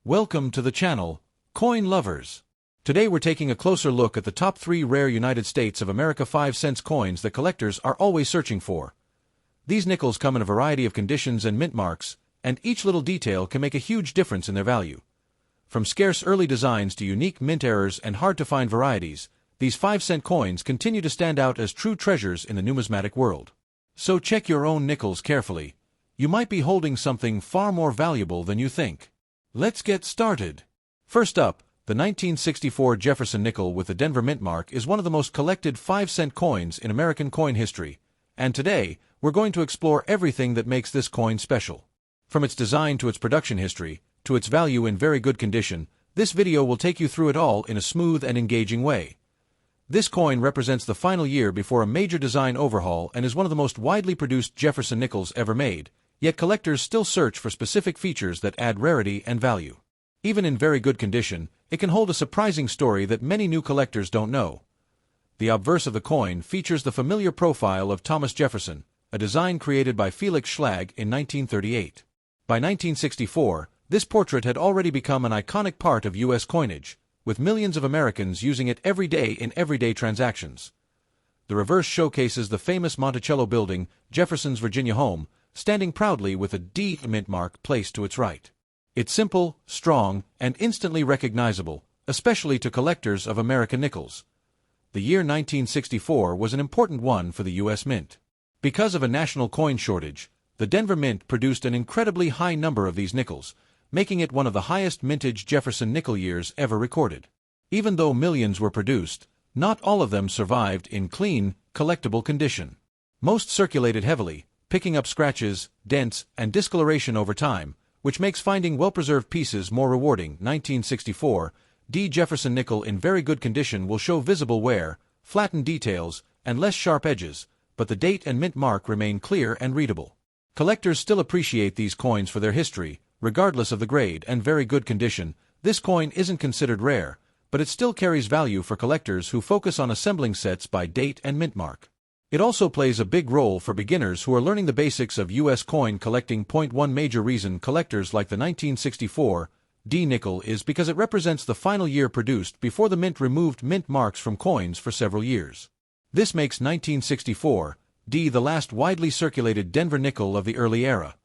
Welcome to the channel, Coin Lovers. Today we're taking a closer look at the top 3 rare United States of America 5-cent coins that collectors are always searching for. These nickels come in a variety of conditions and mint marks, and each little detail can make a huge difference in their value. From scarce early designs to unique mint errors and hard-to-find varieties, these 5-cent coins continue to stand out as true treasures in the numismatic world. So check your own nickels carefully. You might be holding something far more valuable than you think. Let's get started. First up, the 1964 Jefferson nickel with the Denver mint mark is one of the most collected 5-cent coins in American coin history, and today we're going to explore everything that makes this coin special. From its design to its production history, to its value in very good condition, this video will take you through it all in a smooth and engaging way. This coin represents the final year before a major design overhaul and is one of the most widely produced Jefferson nickels ever made, yet collectors still search for specific features that add rarity and value. Even in very good condition, it can hold a surprising story that many new collectors don't know. The obverse of the coin features the familiar profile of Thomas Jefferson, a design created by Felix Schlag in 1938. By 1964, this portrait had already become an iconic part of U.S. coinage, with millions of Americans using it every day in everyday transactions. The reverse showcases the famous Monticello building, Jefferson's Virginia home, standing proudly with a D mint mark placed to its right. It's simple, strong, and instantly recognizable, especially to collectors of American nickels. The year 1964 was an important one for the U.S. Mint. Because of a national coin shortage, the Denver Mint produced an incredibly high number of these nickels, making it one of the highest mintage Jefferson nickel years ever recorded. Even though millions were produced, not all of them survived in clean, collectible condition. Most circulated heavily, picking up scratches, dents, and discoloration over time, which makes finding well-preserved pieces more rewarding. 1964 D Jefferson nickel in very good condition will show visible wear, flattened details, and less sharp edges, but the date and mint mark remain clear and readable. Collectors still appreciate these coins for their history, regardless of the grade and very good condition. This coin isn't considered rare, but it still carries value for collectors who focus on assembling sets by date and mint mark. It also plays a big role for beginners who are learning the basics of U.S. coin collecting. One major reason collectors like the 1964 D nickel is because it represents the final year produced before the mint removed mint marks from coins for several years. This makes 1964 D the last widely circulated Denver nickel of the early era.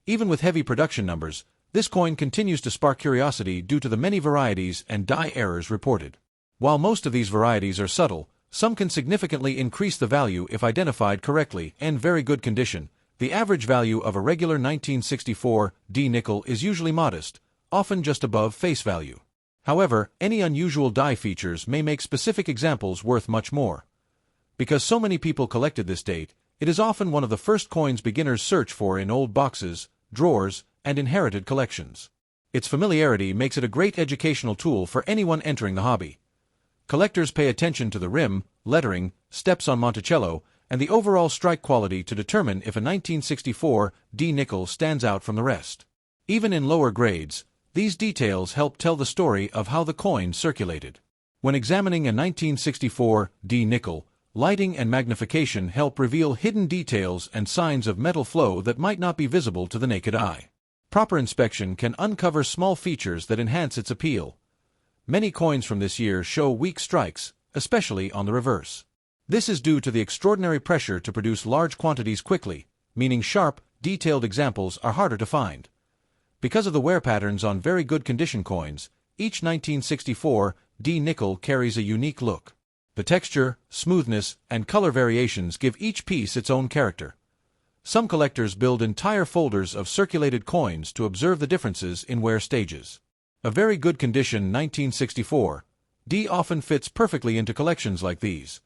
Even with heavy production numbers, this coin continues to spark curiosity due to the many varieties and die errors reported. While most of these varieties are subtle, some can significantly increase the value if identified correctly and very good condition. The average value of a regular 1964 D nickel is usually modest, often just above face value. However, any unusual die features may make specific examples worth much more. Because so many people collected this date, it is often one of the first coins beginners search for in old boxes, drawers, and inherited collections. Its familiarity makes it a great educational tool for anyone entering the hobby. Collectors pay attention to the rim, lettering, steps on Monticello, and the overall strike quality to determine if a 1964 D nickel stands out from the rest. Even in lower grades, these details help tell the story of how the coin circulated. When examining a 1964 D nickel, lighting and magnification help reveal hidden details and signs of metal flow that might not be visible to the naked eye. Proper inspection can uncover small features that enhance its appeal. Many coins from this year show weak strikes, especially on the reverse. This is due to the extraordinary pressure to produce large quantities quickly, meaning sharp, detailed examples are harder to find. Because of the wear patterns on very good condition coins, each 1964 D nickel carries a unique look. The texture, smoothness, and color variations give each piece its own character. Some collectors build entire folders of circulated coins to observe the differences in wear stages. A very good condition 1964 D often fits perfectly into collections like these.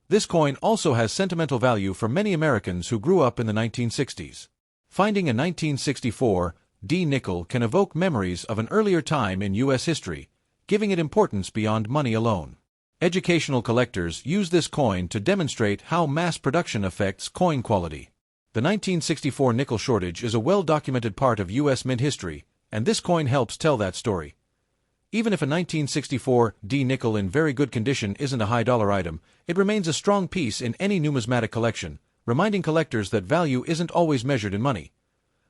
This coin also has sentimental value for many Americans who grew up in the 1960s. Finding a 1964 D nickel can evoke memories of an earlier time in U.S. history, giving it importance beyond money alone. Educational collectors use this coin to demonstrate how mass production affects coin quality. The 1964 nickel shortage is a well-documented part of U.S. mint history, and this coin helps tell that story. Even if a 1964 D nickel in very good condition isn't a high-dollar item, it remains a strong piece in any numismatic collection, reminding collectors that value isn't always measured in money.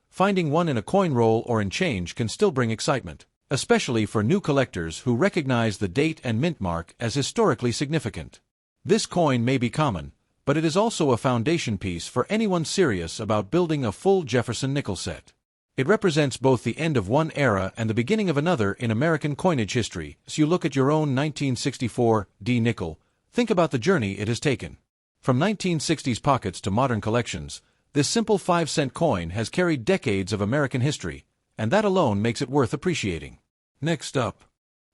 Finding one in a coin roll or in change can still bring excitement. especially for new collectors who recognize the date and mint mark as historically significant. This coin may be common, but it is also a foundation piece for anyone serious about building a full Jefferson nickel set. It represents both the end of one era and the beginning of another in American coinage history. As you look at your own 1964 D nickel, think about the journey it has taken. From 1960s pockets to modern collections, this simple 5-cent coin has carried decades of American history, and that alone makes it worth appreciating. Next up,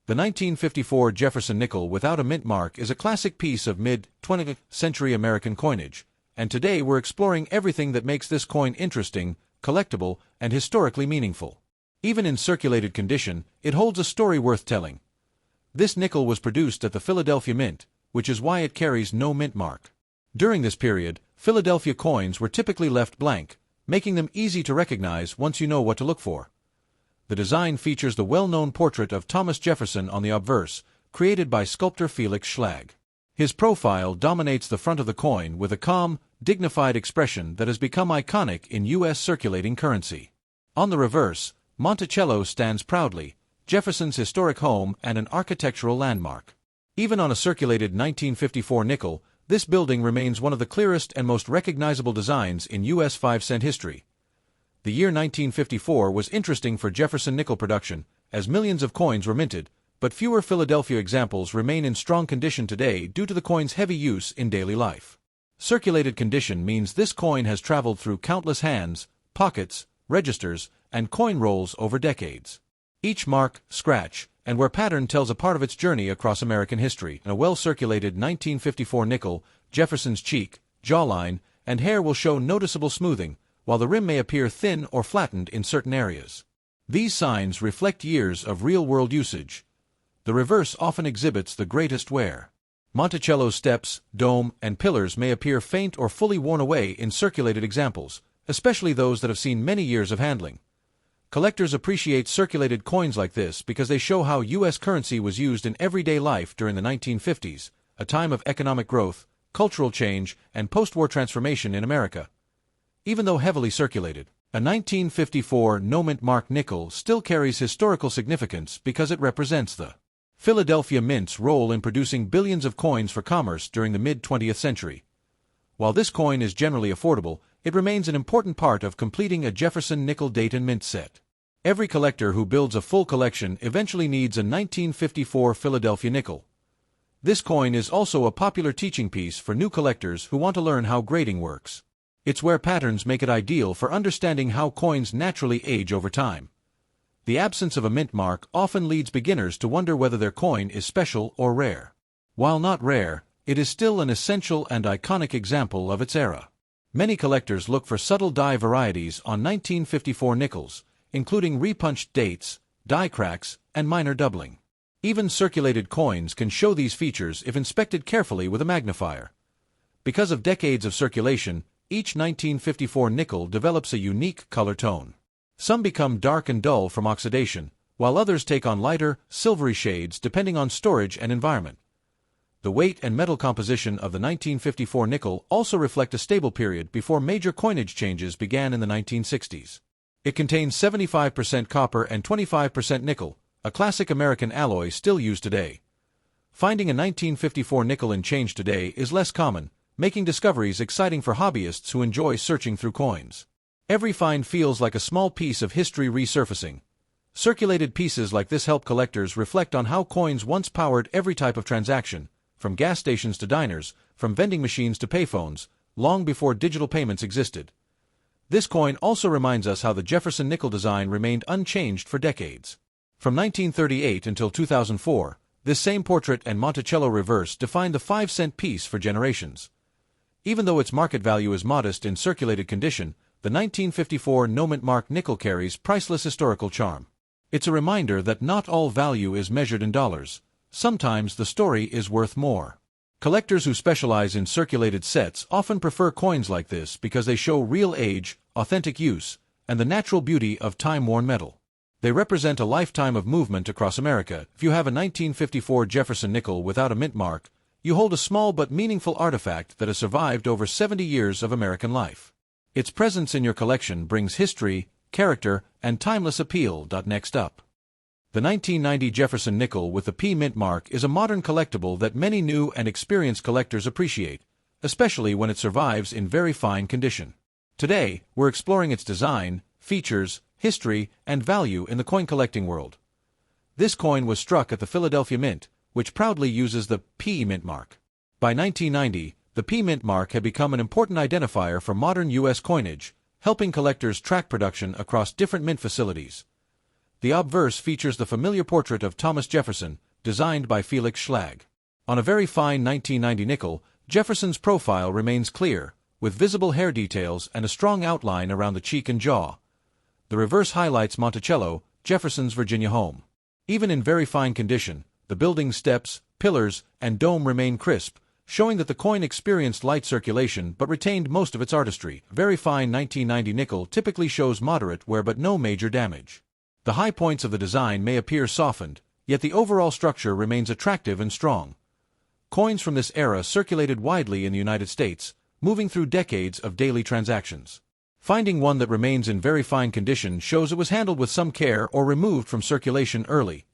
the 1954 Jefferson nickel without a mint mark is a classic piece of mid-20th century American coinage, and today we're exploring everything that makes this coin interesting, collectible, and historically meaningful. Even in circulated condition, it holds a story worth telling. This nickel was produced at the Philadelphia Mint, which is why it carries no mint mark. During this period, Philadelphia coins were typically left blank, making them easy to recognize once you know what to look for. The design features the well-known portrait of Thomas Jefferson on the obverse, created by sculptor Felix Schlag. His profile dominates the front of the coin with a calm, dignified expression that has become iconic in U.S. circulating currency. On the reverse, Monticello stands proudly, Jefferson's historic home and an architectural landmark. Even on a circulated 1954 nickel, this building remains one of the clearest and most recognizable designs in U.S. 5-cent history. The year 1954 was interesting for Jefferson nickel production, as millions of coins were minted, but fewer Philadelphia examples remain in strong condition today due to the coin's heavy use in daily life. Circulated condition means this coin has traveled through countless hands, pockets, registers, and coin rolls over decades. Each mark, scratch, and wear pattern tells a part of its journey across American history. In a well-circulated 1954 nickel, Jefferson's cheek, jawline, and hair will show noticeable smoothing, while the rim may appear thin or flattened in certain areas. These signs reflect years of real-world usage. The reverse often exhibits the greatest wear. Monticello's steps, dome, and pillars may appear faint or fully worn away in circulated examples, especially those that have seen many years of handling. Collectors appreciate circulated coins like this because they show how U.S. currency was used in everyday life during the 1950s, a time of economic growth, cultural change, and post-war transformation in America. Even though heavily circulated, a 1954 no-mint mark nickel still carries historical significance because it represents the Philadelphia Mint's role in producing billions of coins for commerce during the mid-20th century. While this coin is generally affordable, it remains an important part of completing a Jefferson nickel date and mint set. Every collector who builds a full collection eventually needs a 1954 Philadelphia nickel. This coin is also a popular teaching piece for new collectors who want to learn how grading works. Its wear patterns make it ideal for understanding how coins naturally age over time. The absence of a mint mark often leads beginners to wonder whether their coin is special or rare. While not rare, it is still an essential and iconic example of its era. Many collectors look for subtle die varieties on 1954 nickels, including repunched dates, die cracks, and minor doubling. Even circulated coins can show these features if inspected carefully with a magnifier. Because of decades of circulation, each 1954 nickel develops a unique color tone. Some become dark and dull from oxidation, while others take on lighter, silvery shades depending on storage and environment. The weight and metal composition of the 1954 nickel also reflect a stable period before major coinage changes began in the 1960s. It contains 75% copper and 25% nickel, a classic American alloy still used today. Finding a 1954 nickel in change today is less common, making discoveries exciting for hobbyists who enjoy searching through coins. Every find feels like a small piece of history resurfacing. Circulated pieces like this help collectors reflect on how coins once powered every type of transaction, from gas stations to diners, from vending machines to payphones, long before digital payments existed. This coin also reminds us how the Jefferson nickel design remained unchanged for decades. From 1938 until 2004, this same portrait and Monticello reverse defined the 5-cent piece for generations. Even though its market value is modest in circulated condition, the 1954 no-mint mark nickel carries priceless historical charm. It's a reminder that not all value is measured in dollars. Sometimes the story is worth more. Collectors who specialize in circulated sets often prefer coins like this because they show real age, authentic use, and the natural beauty of time-worn metal. They represent a lifetime of movement across America. If you have a 1954 Jefferson nickel without a mint mark, you hold a small but meaningful artifact that has survived over 70 years of American life. Its presence in your collection brings history, character, and timeless appeal. Next up, The 1990 Jefferson nickel with the P mint mark is a modern collectible that many new and experienced collectors appreciate, especially when it survives in very fine condition. Today, we're exploring its design, features, history, and value in the coin collecting world. This coin was struck at the Philadelphia Mint, which proudly uses the P mint mark. By 1990, the P mint mark had become an important identifier for modern U.S. coinage, helping collectors track production across different mint facilities. The obverse features the familiar portrait of Thomas Jefferson, designed by Felix Schlag. On a very fine 1990 nickel, Jefferson's profile remains clear, with visible hair details and a strong outline around the cheek and jaw. The reverse highlights Monticello, Jefferson's Virginia home. Even in very fine condition, the building's steps, pillars, and dome remain crisp, showing that the coin experienced light circulation but retained most of its artistry. A very fine 1990 nickel typically shows moderate wear but no major damage. The high points of the design may appear softened, yet the overall structure remains attractive and strong. Coins from this era circulated widely in the United States, moving through decades of daily transactions. Finding one that remains in very fine condition shows it was handled with some care or removed from circulation early.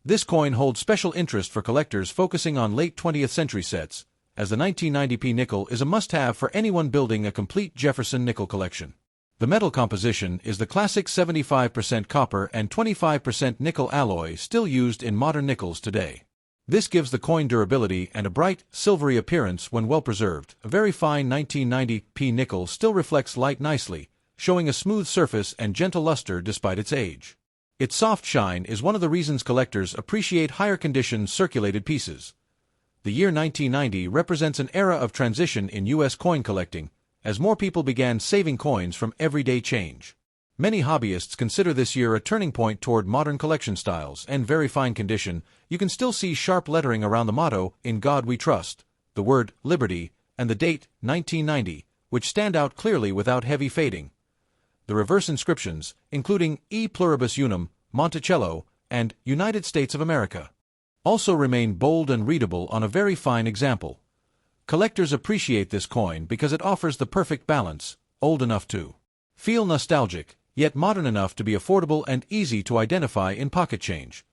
This coin holds special interest for collectors focusing on late 20th century sets, as the 1990p nickel is a must-have for anyone building a complete Jefferson nickel collection. The metal composition is the classic 75% copper and 25% nickel alloy still used in modern nickels today. This gives the coin durability and a bright, silvery appearance when well preserved. A very fine 1990p nickel still reflects light nicely, showing a smooth surface and gentle luster despite its age. Its soft shine is one of the reasons collectors appreciate higher condition circulated pieces. The year 1990 represents an era of transition in U.S. coin collecting, as more people began saving coins from everyday change. Many hobbyists consider this year a turning point toward modern collection styles, and very fine condition. You can still see sharp lettering around the motto, "In God We Trust," the word "Liberty," and the date, 1990, which stand out clearly without heavy fading. The reverse inscriptions, including E Pluribus Unum, Monticello, and United States of America, also remain bold and readable on a very fine example. Collectors appreciate this coin because it offers the perfect balance, old enough to feel nostalgic, yet modern enough to be affordable and easy to identify in pocket change.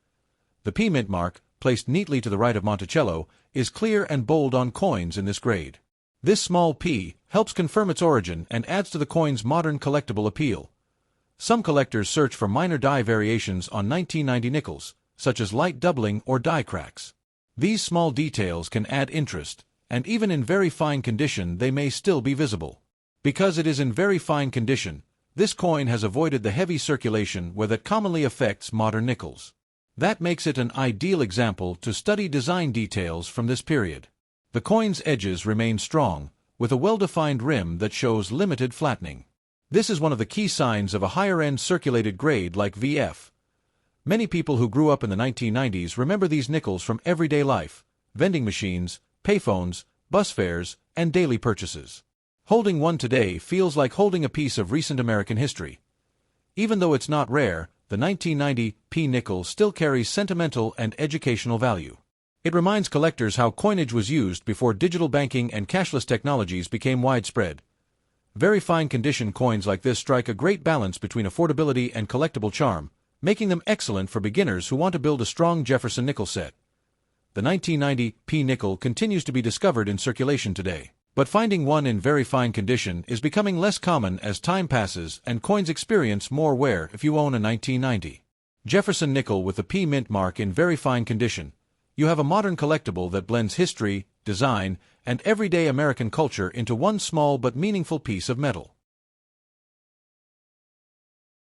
The P mint mark, placed neatly to the right of Monticello, is clear and bold on coins in this grade. This small P helps confirm its origin and adds to the coin's modern collectible appeal. Some collectors search for minor die variations on 1990 nickels, such as light doubling or die cracks. These small details can add interest, and even in very fine condition they may still be visible. Because it is in very fine condition, this coin has avoided the heavy circulation where that commonly affects modern nickels. That makes it an ideal example to study design details from this period. The coin's edges remain strong, with a well-defined rim that shows limited flattening. This is one of the key signs of a higher-end circulated grade like VF. Many people who grew up in the 1990s remember these nickels from everyday life, vending machines, payphones, bus fares, and daily purchases. Holding one today feels like holding a piece of recent American history. Even though it's not rare, the 1990 P nickel still carries sentimental and educational value. It reminds collectors how coinage was used before digital banking and cashless technologies became widespread. Very fine condition coins like this strike a great balance between affordability and collectible charm, making them excellent for beginners who want to build a strong Jefferson nickel set. The 1990 P nickel continues to be discovered in circulation today, but finding one in very fine condition is becoming less common as time passes and coins experience more wear. If you own a 1990 Jefferson nickel with the P mint mark in very fine condition, you have a modern collectible that blends history, design, and everyday American culture into one small but meaningful piece of metal.